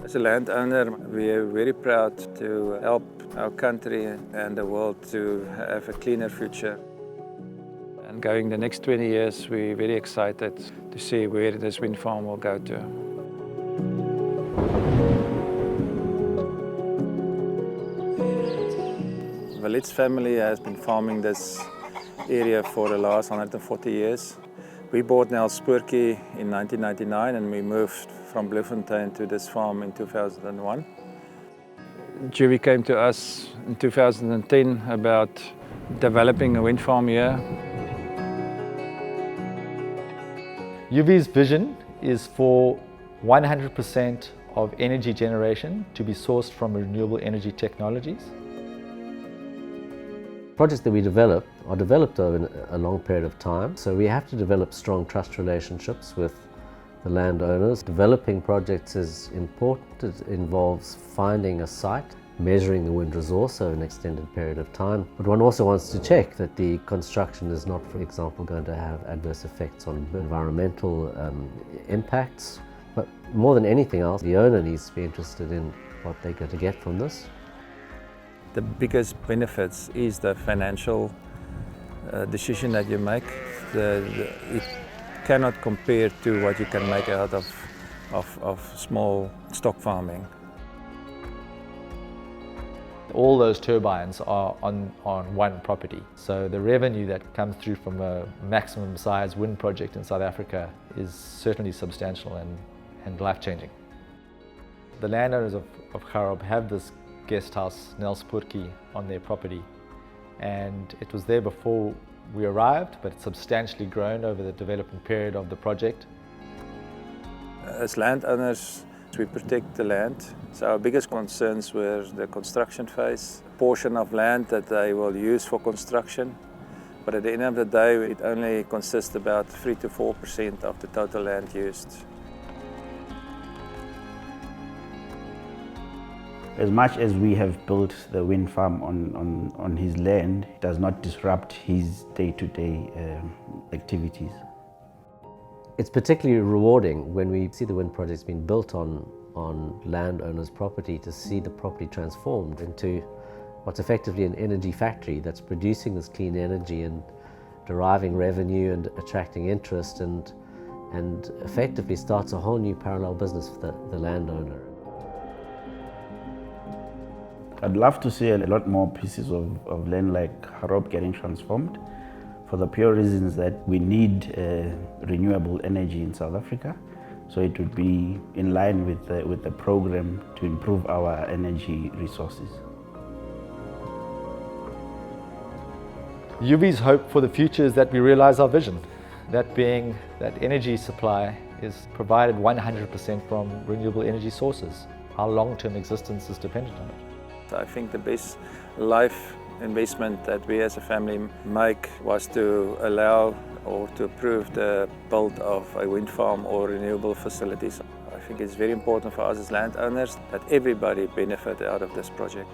As a landowner, we are very proud to help our country and the world to have a cleaner future. And going the next 20 years, we're very excited to see where this wind farm will go to. The Litz family has been farming this area for the last 140 years. We bought Nelspruit in 1999 and we moved from Bloemfontein to this farm in 2001. Juwi came to us in 2010 about developing a wind farm here. juwi's vision is for 100% of energy generation to be sourced from renewable energy technologies. Projects that we develop are developed over a long period of time, so we have to develop strong trust relationships with the landowners. Developing projects is important. It involves finding a site, measuring the wind resource over an extended period of time, but one also wants to check that the construction is not, for example, going to have adverse effects on environmental impacts. But more than anything else, the owner needs to be interested in what they're going to get from this. The biggest benefits is the financial decision that you make. It cannot compare to what you can make out of small stock farming. All those turbines are on one property. So the revenue that comes through from a maximum size wind project in South Africa is certainly substantial and life-changing. The landowners of Garob have this guest house, Nelspruit, on their property, and it was there before we arrived, but it's substantially grown over the development period of the project. As landowners, we protect the land, so our biggest concerns were the construction phase, portion of land that they will use for construction, but at the end of the day it only consists about 3 to 4% of the total land used. As much as we have built the wind farm on his land, it does not disrupt his day-to-day activities. It's particularly rewarding when we see the wind projects being built on landowners' property, to see the property transformed into what's effectively an energy factory that's producing this clean energy and deriving revenue and attracting interest and effectively starts a whole new parallel business for the landowner. I'd love to see a lot more pieces of land like Garob getting transformed, for the pure reasons that we need renewable energy in South Africa. So it would be in line with the program to improve our energy resources. juwi's hope for the future is that we realize our vision, that being that energy supply is provided 100% from renewable energy sources. Our long-term existence is dependent on it. I think the best life investment that we as a family make was to allow or to approve the build of a wind farm or renewable facilities. I think it's very important for us as landowners that everybody benefit out of this project.